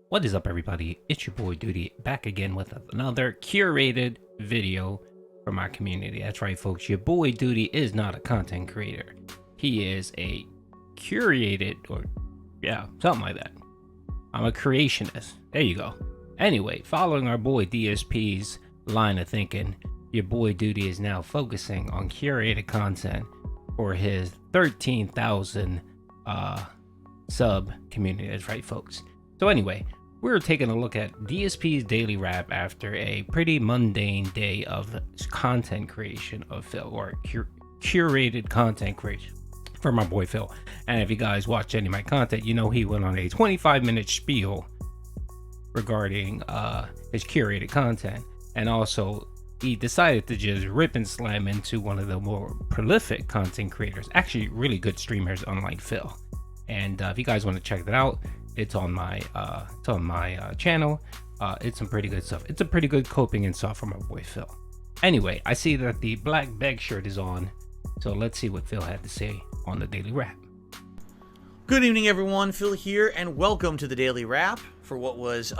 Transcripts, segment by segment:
What is up, everybody? It's your boy Doody back again with another curated video from our community. That's right, folks. Your boy Doody is not a content creator. He is a curated, something like that. I'm a creationist. There you go. Anyway, following our boy DSP's line of thinking, your boy Doody is now focusing on curated content for his 13,000 sub community. That's right, folks. So anyway, we're taking a look at DSP's daily wrap after a pretty mundane day of content creation of Phil, or curated content creation for my boy Phil. And if you guys watch any of my content, you know he went on a 25-minute spiel regarding his curated content, and also he decided to just rip and slam into one of the more prolific content creators, actually really good streamers unlike Phil. And if you guys want to check that out, it's on my channel. It's some pretty good stuff. It's a pretty good coping and stuff from my boy Phil. Anyway, I see that the black bag shirt is on, so let's see what Phil had to say on the daily wrap. Good evening, everyone. Phil here, and welcome to the daily wrap for what was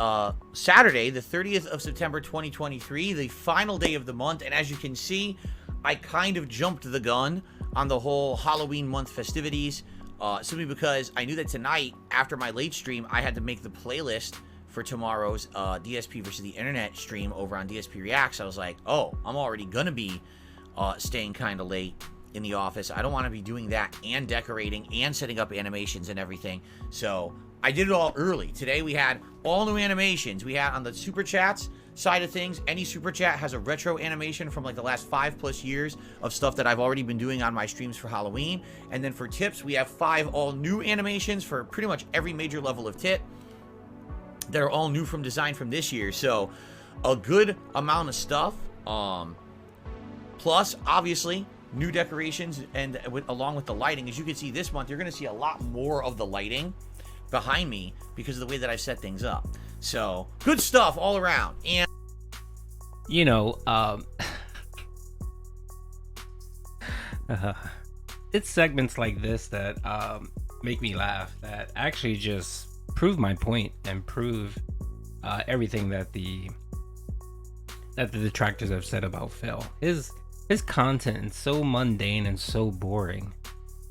Saturday, the 30th of September 2023, the final day of the month. And as you can see, I kind of jumped the gun on the whole Halloween month festivities. Simply because I knew that tonight, after my late stream, I had to make the playlist for tomorrow's DSP versus the internet stream over on DSP Reacts. I was like, oh, I'm already gonna be staying kind of late in the office. I don't want to be doing that and decorating and setting up animations and everything. So I did it all early. Today we had all new animations. We had on the super chats side of things, any super chat has a retro animation from like the last 5+ years of stuff that I've already been doing on my streams for Halloween. And then for tips, we have 5 all new animations for pretty much every major level of tip that are all new from design from this year. So a good amount of stuff. Plus, obviously, new decorations and along with the lighting. As you can see this month, you're going to see a lot more of the lighting behind me because of the way that I've set things up. So good stuff all around. And You know, it's segments like this that make me laugh, that actually just prove my point and prove everything that the detractors have said about Phil. His content is so mundane and so boring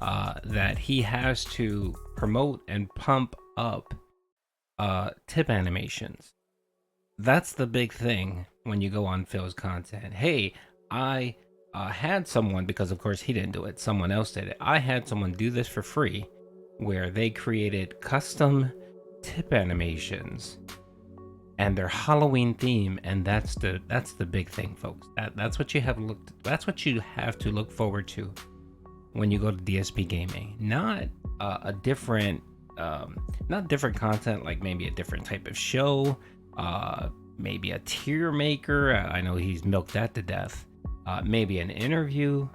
that he has to promote and pump up tip animations. That's the big thing when you go on Phil's content. Hey, I had someone, because of course he didn't do it, someone else did it. I had someone do this for free, where they created custom tip animations and their Halloween theme, and that's the big thing, folks. That's what you have to look forward to when you go to DSP Gaming. Not different content, like maybe a different type of show, maybe a tier maker. I know he's milked that to death. Maybe an interview.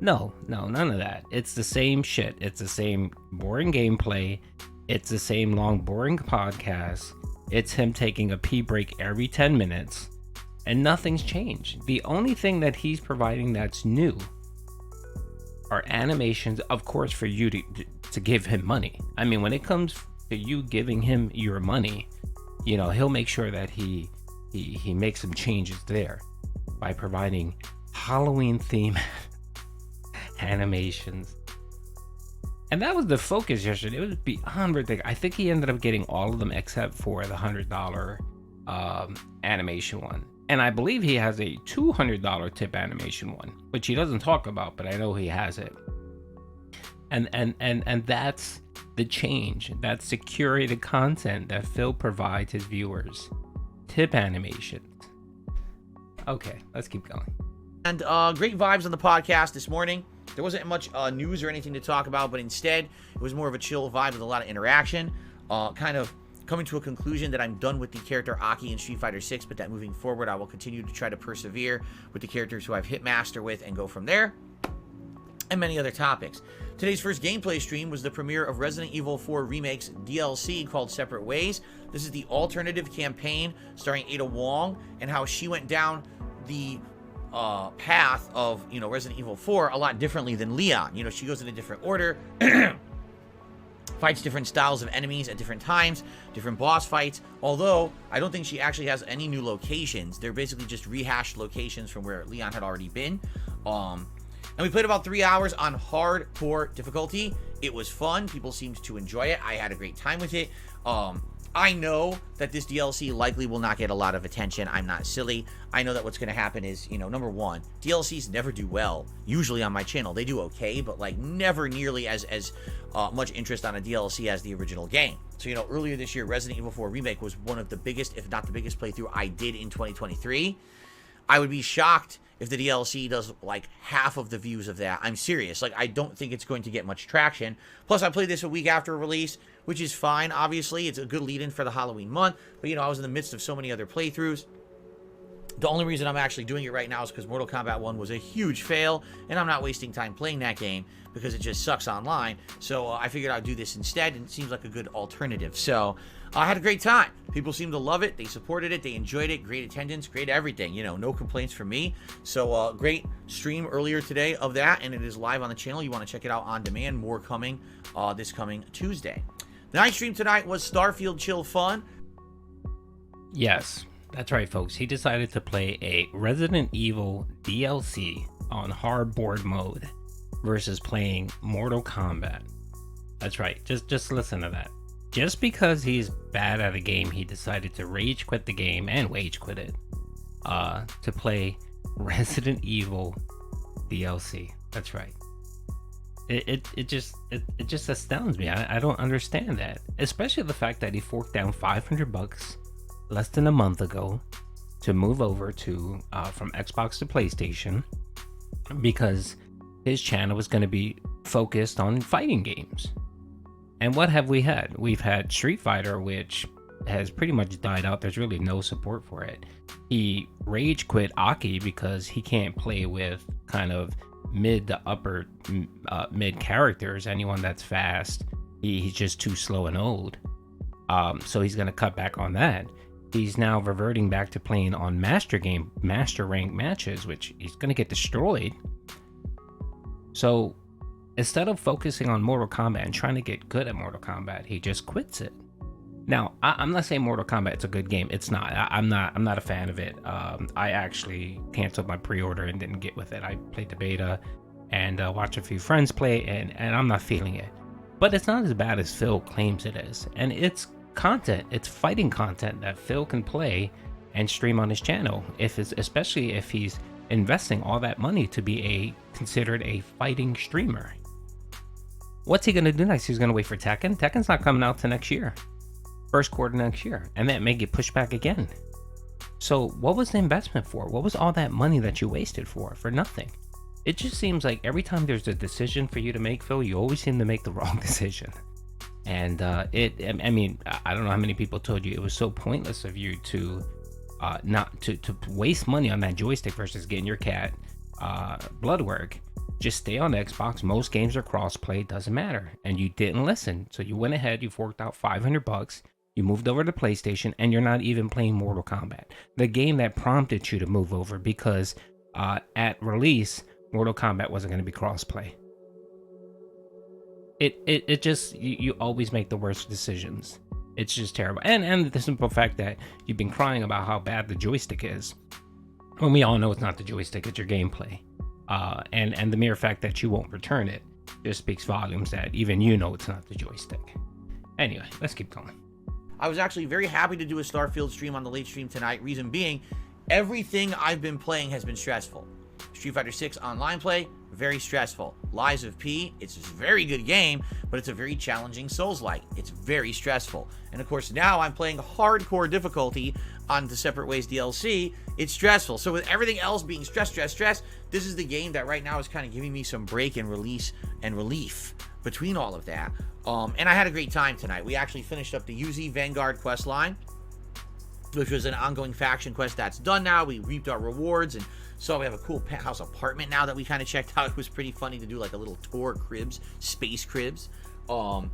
No, none of that. It's the same shit. It's the same boring gameplay. It's the same long boring podcast. It's him taking a pee break every 10 minutes, and nothing's changed. The only thing that he's providing that's new are animations, of course, for you to give him money. I mean, when it comes to you giving him your money, you know, he'll make sure that he makes some changes there by providing Halloween theme animations. And that was the focus yesterday. It was beyond ridiculous. I think he ended up getting all of them except for the $100 animation one. And I believe he has a $200 tip animation one, which he doesn't talk about, but I know he has it. And that's the change. That's the curated content that Phil provides his viewers. Tip animations. Okay, let's keep going. And great vibes on the podcast this morning. There wasn't much news or anything to talk about, but instead it was more of a chill vibe with a lot of interaction. Kind of coming to a conclusion that I'm done with the character Aki in Street Fighter 6, but that moving forward I will continue to try to persevere with the characters who I've hit master with and go from there. And many other topics. Today's first gameplay stream was the premiere of Resident Evil 4 Remake's DLC called Separate Ways. This is the alternative campaign starring Ada Wong and how she went down the path of, Resident Evil 4 a lot differently than Leon. She goes in a different order. fights different styles of enemies at different times, different boss fights, although I don't think she actually has any new locations. They're basically just rehashed locations from where Leon had already been. And we played about 3 hours on hardcore difficulty. It was fun. People seemed to enjoy it. I had a great time with it. I know that this DLC likely will not get a lot of attention. I'm not silly. I know that what's going to happen is, you know, number one, DLCs never do well. Usually on my channel, they do okay, but like never nearly as much interest on a DLC as the original game. So, you know, earlier this year, Resident Evil 4 Remake was one of the biggest, if not the biggest playthrough I did in 2023. I would be shocked if the DLC does like half of the views of that. I'm serious. Like, I don't think it's going to get much traction. Plus, I played this a week after release, which is fine. Obviously, it's a good lead-in for the Halloween month. But, you know, I was in the midst of so many other playthroughs. The only reason I'm actually doing it right now is because Mortal Kombat 1 was a huge fail, and I'm not wasting time playing that game because it just sucks online. So I figured I'd do this instead, and it seems like a good alternative. So I had a great time. People seemed to love it. They supported it. They enjoyed it. Great attendance. Great everything. You know, no complaints from me. So great stream earlier today of that, and it is live on the channel. You want to check it out on demand. More coming this coming Tuesday. The night stream tonight was Starfield Chill Fun. Yes, that's right, folks. He decided to play a Resident Evil DLC on hardboard mode versus playing Mortal Kombat. That's right. Just listen to that. Just because he's bad at a game, he decided to rage quit the game and wage quit it to play Resident Evil DLC. That's right. It just astounds me. I don't understand that, especially the fact that he forked down $500 less than a month ago to move over to from Xbox to PlayStation because his channel was going to be focused on fighting games. And what have we had? We've had Street Fighter, which has pretty much died out. There's really no support for it. He rage quit Aki because he can't play with kind of mid to upper mid characters. Anyone that's fast, he's just too slow and old. So he's going to cut back on that. He's now reverting back to playing on master rank matches, which he's going to get destroyed. So instead of focusing on Mortal Kombat and trying to get good at Mortal Kombat, he just quits it. Now, I'm not saying Mortal Kombat's a good game. It's not. I'm not a fan of it. I actually canceled my pre-order and didn't get with it. I played the beta and watched a few friends play, and I'm not feeling it. But it's not as bad as Phil claims it is. And it's content. It's fighting content that Phil can play and stream on his channel, especially if he's investing all that money to be considered a fighting streamer. What's he gonna do next? He's gonna wait for Tekken. Tekken's not coming out till next year, first quarter next year, and that may get pushed back again. So what was the investment for? What was all that money that you wasted for nothing? It just seems like every time there's a decision for you to make, Phil, you always seem to make the wrong decision. And I mean, I don't know how many people told you it was so pointless of you to not to waste money on that joystick versus getting your cat blood work. Just stay on Xbox. Most games are cross-play. Doesn't matter. And you didn't listen. So you went ahead. You forked out $500. You moved over to PlayStation, and you're not even playing Mortal Kombat, the game that prompted you to move over, because at release, Mortal Kombat wasn't going to be cross-play. It just, you always make the worst decisions. It's just terrible. And the simple fact that you've been crying about how bad the joystick is, when we all know it's not the joystick, it's your gameplay. And the mere fact that you won't return it just speaks volumes that even you know it's not the joystick. Anyway, let's keep going. I was actually very happy to do a Starfield stream on the late stream tonight. Reason being, everything I've been playing has been stressful. Street Fighter 6 online play, very stressful. Lies of P, it's a very good game, but it's a very challenging Souls-like. It's very stressful. And of course, now I'm playing hardcore difficulty on the Separate Ways DLC. It's stressful. So with everything else being stress, this is the game that right now is kind of giving me some break and release and relief between all of that. And I had a great time tonight. We actually finished up the UZ Vanguard quest line, which was an ongoing faction quest that's done now. We reaped our rewards, and so we have a cool penthouse apartment now that we kind of checked out. It was pretty funny to do like a little tour cribs, space cribs. And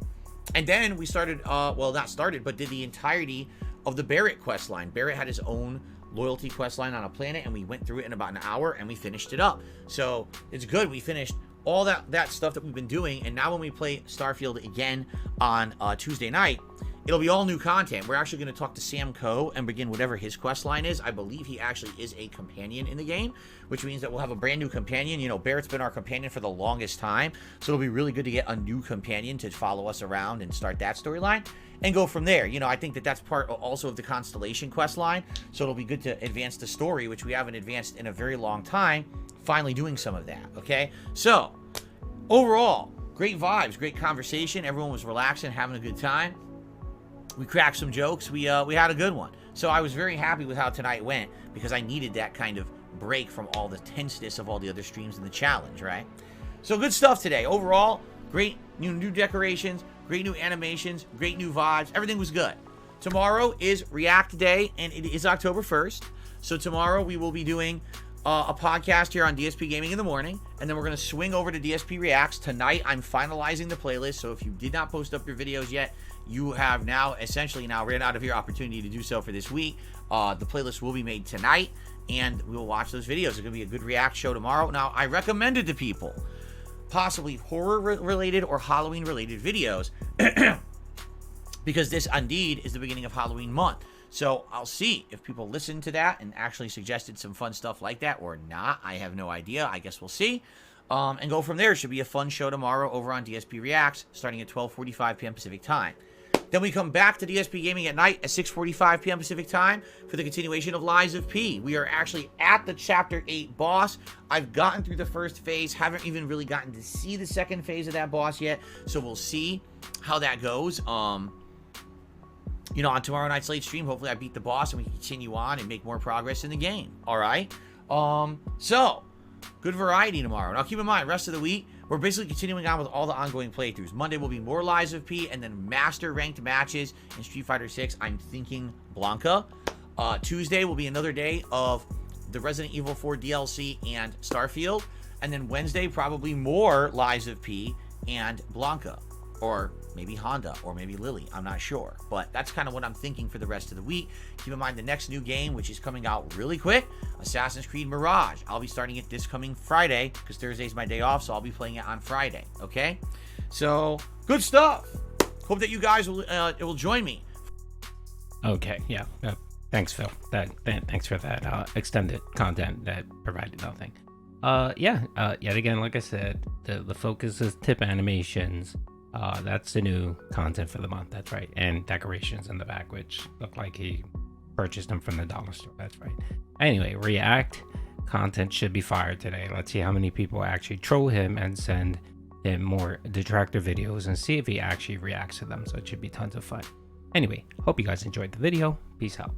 then we started, well, not started, but did the entirety of the Barrett quest line. Barrett had his own loyalty quest line on a planet, and we went through it in about an hour, and we finished it up. So it's good. We finished all that stuff that we've been doing. And now when we play Starfield again on Tuesday night, it'll be all new content. We're actually going to talk to Sam Coe and begin whatever his quest line is. I believe he actually is a companion in the game, which means that we'll have a brand new companion. You know, Barrett's been our companion for the longest time, so it'll be really good to get a new companion to follow us around and start that storyline and go from there. You know, I think that that's part also of the Constellation quest line, so it'll be good to advance the story, which we haven't advanced in a very long time, finally doing some of that, okay? So, overall, great vibes, great conversation. Everyone was relaxing, having a good time. We cracked some jokes. We had a good one. So I was very happy with how tonight went because I needed that kind of break from all the tenseness of all the other streams in the challenge, right? So good stuff today. Overall, great new decorations, great new animations, great new vibes. Everything was good. Tomorrow is React Day, and it is October 1st. So tomorrow we will be doing a podcast here on DSP Gaming in the morning, and then we're going to swing over to DSP Reacts. Tonight, I'm finalizing the playlist, so if you did not post up your videos yet, you have now essentially ran out of your opportunity to do so for this week. The playlist will be made tonight, and we will watch those videos. It's going to be a good React show tomorrow. Now, I recommended to people possibly horror-related or Halloween-related videos because this indeed is the beginning of Halloween month. So I'll see if people listen to that and actually suggested some fun stuff like that or not. I have no idea. I guess we'll see. And go from there. It should be a fun show tomorrow over on DSP Reacts starting at 12:45 p.m. Pacific time. Then we come back to DSP Gaming at night at 6:45 p.m. Pacific time for the continuation of Lies of P. We are actually at the Chapter 8 boss. I've gotten through the first phase. Haven't even really gotten to see the second phase of that boss yet. So we'll see how that goes. You know, on tomorrow night's late stream, hopefully I beat the boss and we can continue on and make more progress in the game. All right? So, good variety tomorrow. Now, keep in mind, rest of the week, we're basically continuing on with all the ongoing playthroughs. Monday will be more Lies of P and then master ranked matches in Street Fighter 6. I'm thinking Blanca. Tuesday will be another day of the Resident Evil 4 DLC and Starfield. And then Wednesday, probably more Lies of P and Blanca. Or maybe Honda, or maybe Lily. I'm not sure. But that's kind of what I'm thinking for the rest of the week. Keep in mind the next new game, which is coming out really quick, Assassin's Creed Mirage. I'll be starting it this coming Friday, because Thursday's my day off, so I'll be playing it on Friday. Okay? So, good stuff. Hope that you guys will join me. Okay, yeah. Thanks, Phil. Thanks for that extended content that provided nothing. Yet again, like I said, the focus is tip animations. That's the new content for the month. That's right. And decorations in the back, which look like he purchased them from the dollar store. That's right. Anyway, React content should be fired today. Let's see how many people actually troll him and send him more detractor videos and see if he actually reacts to them. So it should be tons of fun. Anyway, hope you guys enjoyed the video. Peace out.